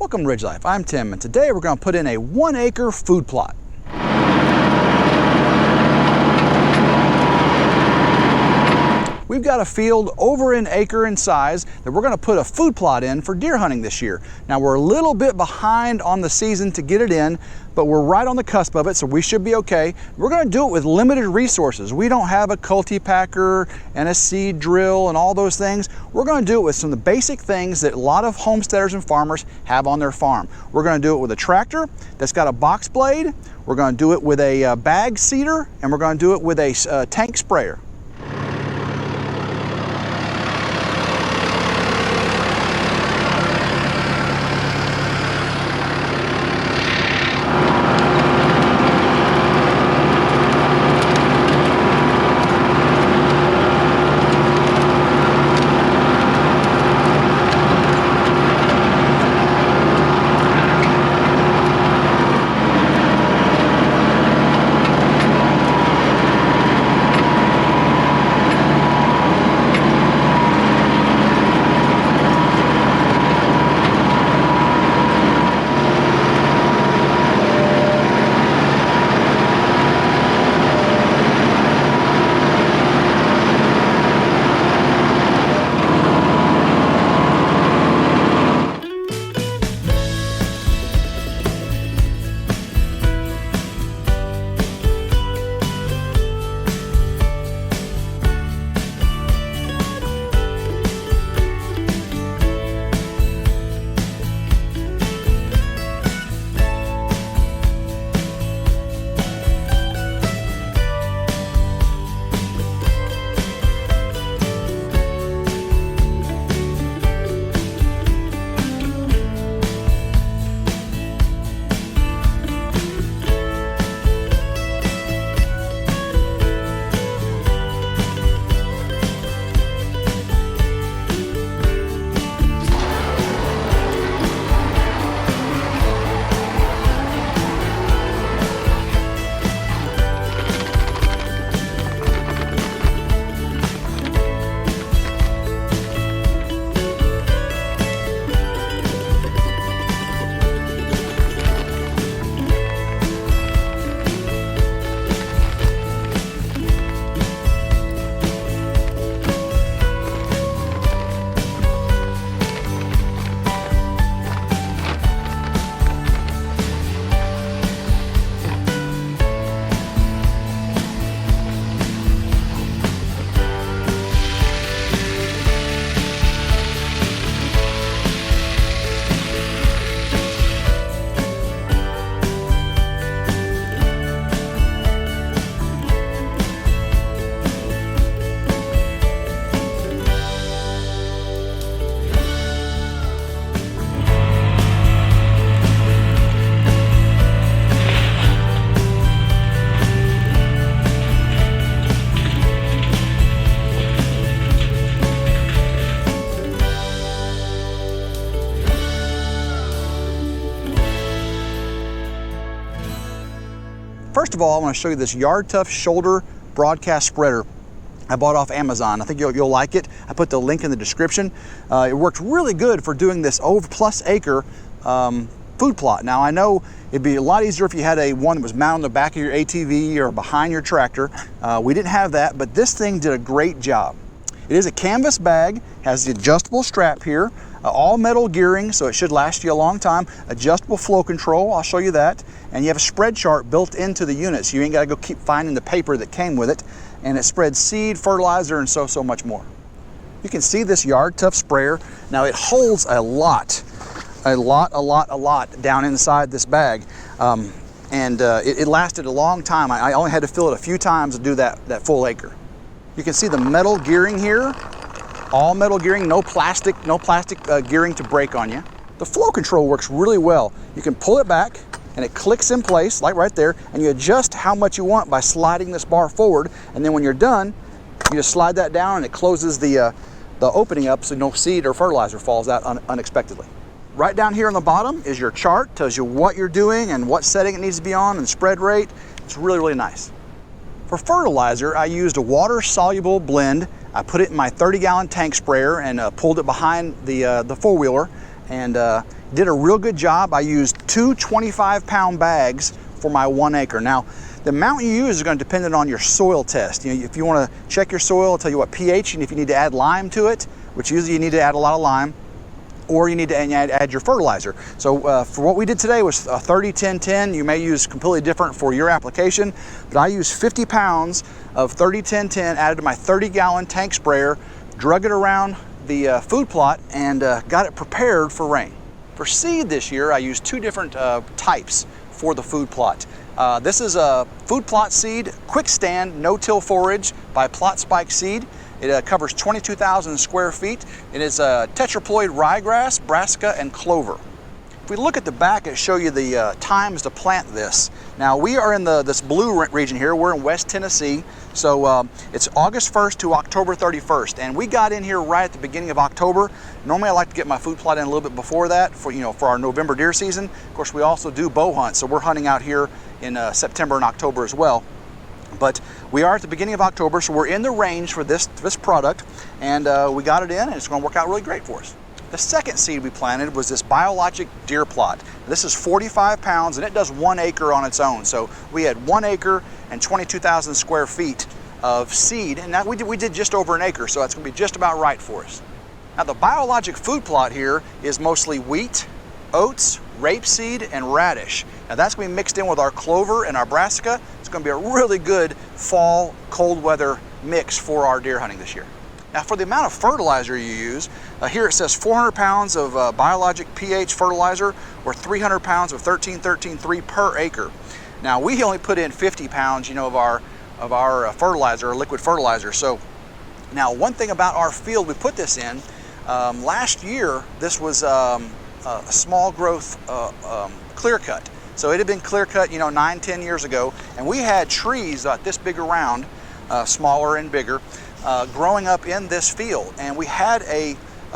Welcome to RidgeLife, I'm Tim, and today we're going to put in a 1 acre food plot. We've got a field over an acre in size that we're going to put a food plot in for deer hunting this year. Now we're a little bit behind on the season to get it in, but we're right on the cusp of it, so we should be okay. We're going to do it with limited resources. We don't have a Culti-Packer and a seed drill and all those things. We're going to do it with some of the basic things that a lot of homesteaders and farmers have on their farm. We're going to do it with a tractor that's got a box blade. We're going to do it with a bag seeder, and we're going to do it with a tank sprayer. First of all, I want to show you this Yard Tough shoulder broadcast spreader I bought off Amazon. I think you'll like it. I put the link in the description. It worked really good for doing this plus acre food plot. Now I know it'd be a lot easier if you had one that was mounted on the back of your ATV or behind your tractor. We didn't have that, but this thing did a great job. It is a canvas bag, has the adjustable strap here, all metal gearing, so it should last you a long time. Adjustable flow control, I'll show you that. And you have a spread chart built into the unit, so you ain't gotta go keep finding the paper that came with it. And it spreads seed, fertilizer, and so much more. You can see this Yard Tough sprayer. Now it holds a lot down inside this bag. It lasted a long time. I only had to fill it a few times to do that full acre. You can see the metal gearing here, all metal gearing, no plastic gearing to break on you. The flow control works really well. You can pull it back and it clicks in place, like right there, and you adjust how much you want by sliding this bar forward, and then when you're done, you just slide that down and it closes the opening up so no seed or fertilizer falls out unexpectedly. Right down here on the bottom is your chart, tells you what you're doing and what setting it needs to be on and spread rate. It's really, really nice. For fertilizer, I used a water-soluble blend. I put it in my 30-gallon tank sprayer and pulled it behind the four-wheeler, and Did a real good job. I used 2 25-pound bags for my 1 acre. Now, the amount you use is going to depend on your soil test. You know, if you want to check your soil, it'll tell you what pH and if you need to add lime to it, which usually you need to add a lot of lime, or you need to add your fertilizer. So for what we did today was 30-10-10. You may use completely different for your application, but I used 50 pounds of 30-10-10 added to my 30-gallon tank sprayer, drug it around the food plot, and got it prepared for rain. For seed this year, I used 2 different types for the food plot. This is a food plot seed, quick stand, no-till forage by Plot Spike Seed. It covers 22,000 square feet. It is tetraploid ryegrass, brassica, and clover. If we look at the back, it shows you the times to plant this. Now we are in this blue region here. We're in West Tennessee. So it's August 1st to October 31st. And we got in here right at the beginning of October. Normally I like to get my food plot in a little bit before that for our November deer season. Of course, we also do bow hunt. So we're hunting out here in September and October as well. But we are at the beginning of October, so we're in the range for this product, and we got it in, and it's going to work out really great for us. The second seed we planted was this Biologic deer plot. This is 45 pounds, and it does 1 acre on its own. So we had 1 acre and 22,000 square feet of seed, and now we did just over an acre, so that's going to be just about right for us. Now the Biologic food plot here is mostly wheat, oats, rapeseed, and radish. Now that's going to be mixed in with our clover and our brassica. It's going to be a really good fall cold weather mix for our deer hunting this year. Now for the amount of fertilizer you use, here it says 400 pounds of Biologic pH fertilizer or 300 pounds of 13-13-3 per acre. Now we only put in 50 pounds, of our fertilizer, or liquid fertilizer. So now one thing about our field we put this in, last year this was a small growth clear cut. So it had been clear cut, 9-10 years ago, and we had trees this big around, smaller and bigger, growing up in this field. And we had a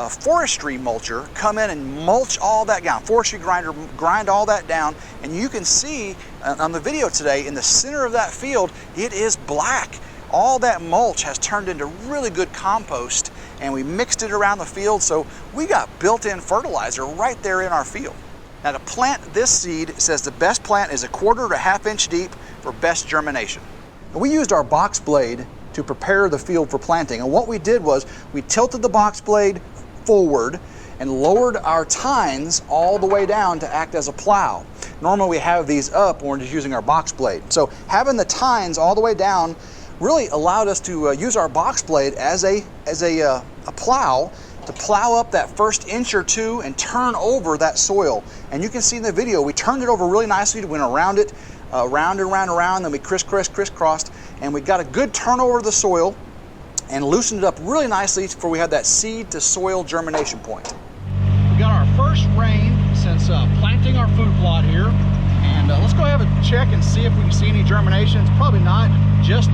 forestry mulcher come in and mulch all that down, forestry grinder, grind all that down, and you can see on the video today in the center of that field, it is black. All that mulch has turned into really good compost, and we mixed it around the field, so we got built-in fertilizer right there in our field. Now to plant this seed, it says the best plant is 1/4 to 1/2 inch deep for best germination. And we used our box blade to prepare the field for planting, and what we did was we tilted the box blade forward and lowered our tines all the way down to act as a plow. Normally we have these up when we're just using our box blade. So having the tines all the way down really allowed us to use our box blade as a plow to plow up that first inch or two and turn over that soil. And you can see in the video, we turned it over really nicely, went around it, round and round, then we crisscrossed, and we got a good turnover of the soil and loosened it up really nicely before we had that seed to soil germination point. We got our first rain since planting our food plot here, and let's go have a check and see if we can see any germination. It's probably not, just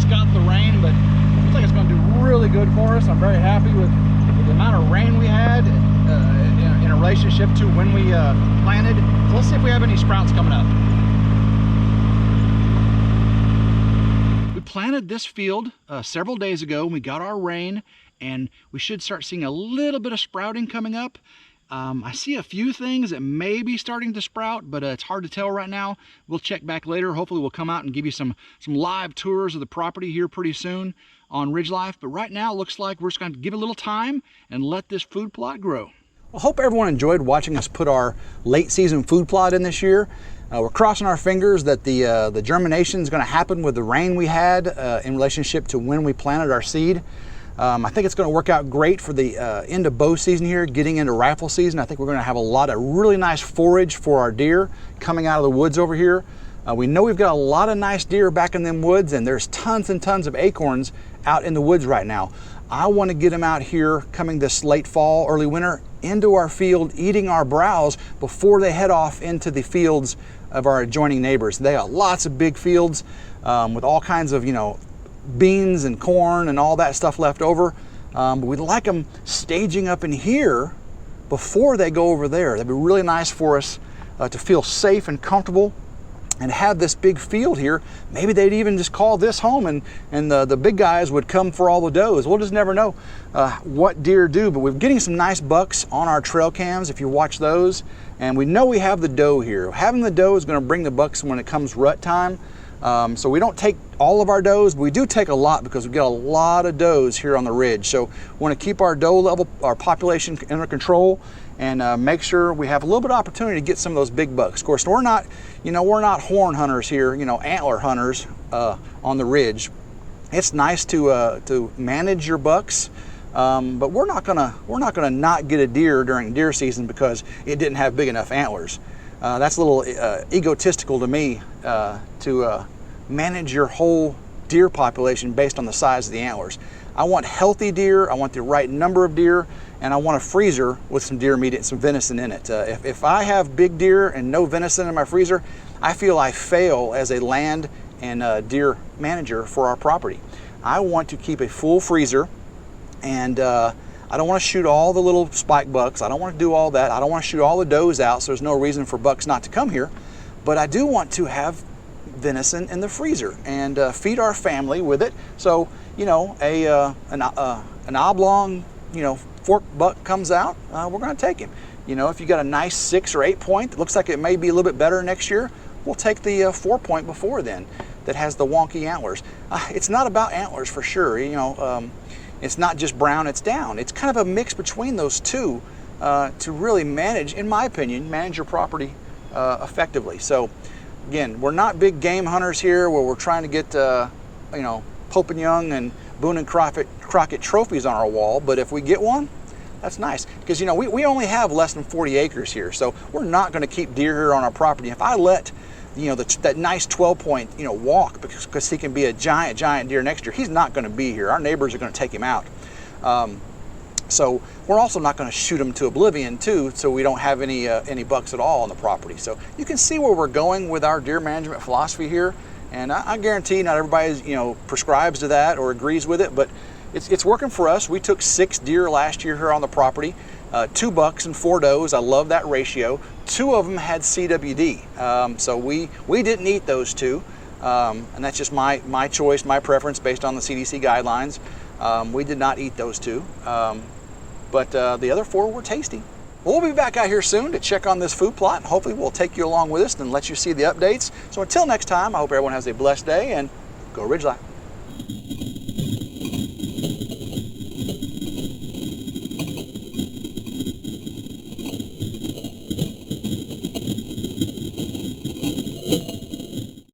got the rain, but it looks like it's going to do really good for us. I'm very happy with the amount of rain we had in a relationship to when we planted. So let's see if we have any sprouts coming up. We planted this field several days ago, and we got our rain, and we should start seeing a little bit of sprouting coming up. I see a few things that may be starting to sprout, but it's hard to tell right now. We'll check back later. Hopefully we'll come out and give you some live tours of the property here pretty soon on RidgeLife. But right now it looks like we're just going to give it a little time and let this food plot grow. Well, hope everyone enjoyed watching us put our late season food plot in this year. We're crossing our fingers that the germination is going to happen with the rain we had in relationship to when we planted our seed. I think it's going to work out great for the end of bow season here, getting into rifle season. I think we're going to have a lot of really nice forage for our deer coming out of the woods over here. We know we've got a lot of nice deer back in them woods, and there's tons and tons of acorns out in the woods right now. I want to get them out here coming this late fall, early winter, into our field, eating our browse before they head off into the fields of our adjoining neighbors. They got lots of big fields with all kinds of, beans and corn and all that stuff left over. But we'd like them staging up in here before they go over there. That'd be really nice for us to feel safe and comfortable and have this big field here, maybe they'd even just call this home, and the big guys would come for all the does. We'll just never know what deer do, but we're getting some nice bucks on our trail cams if you watch those, and we know we have the doe here. Having the doe is going to bring the bucks when it comes rut time. So we don't take all of our does, but we do take a lot because we get a lot of does here on the ridge. So we want to keep our doe level, our population under control, and make sure we have a little bit of opportunity to get some of those big bucks. Of course, we're not horn hunters here, antler hunters on the ridge. It's nice to manage your bucks, but we're not gonna not get a deer during deer season because it didn't have big enough antlers. That's a little egotistical to me to manage your whole deer population based on the size of the antlers. I want healthy deer, I want the right number of deer, and I want a freezer with some deer meat and some venison in it. If I have big deer and no venison in my freezer, I feel I fail as a land and deer manager for our property. I want to keep a full freezer, and I don't want to shoot all the little spike bucks. I don't want to do all that. I don't want to shoot all the does out, so there's no reason for bucks not to come here. But I do want to have venison in the freezer and feed our family with it. So, an oblong, fork buck comes out, we're going to take him. If you got a nice 6 or 8 point that looks like it may be a little bit better next year, we'll take the 4 point before then that has the wonky antlers. It's not about antlers for sure. It's not just brown, it's down. It's kind of a mix between those two to really manage, in my opinion, manage your property effectively. So again, we're not big game hunters here where we're trying to get, Pope and Young and Boone and Crockett trophies on our wall, but if we get one, that's nice. Because, we only have less than 40 acres here, so we're not going to keep deer here on our property. If I let that nice 12 point, walk because he can be a giant deer next year, he's not going to be here. Our neighbors are going to take him out. So we're also not going to shoot him to oblivion too, so we don't have any bucks at all on the property. So you can see where we're going with our deer management philosophy here, and I guarantee not everybody prescribes to that or agrees with it, but it's working for us. We took 6 deer last year here on the property, 2 bucks and 4 does. I love that ratio. 2 of them had CWD, so we didn't eat those 2, and that's just my choice, my preference based on the CDC guidelines. We did not eat those 2, but the other 4 were tasty. We'll be back out here soon to check on this food plot, and hopefully we'll take you along with us and let you see the updates. So until next time, I hope everyone has a blessed day, and go RidgeLife.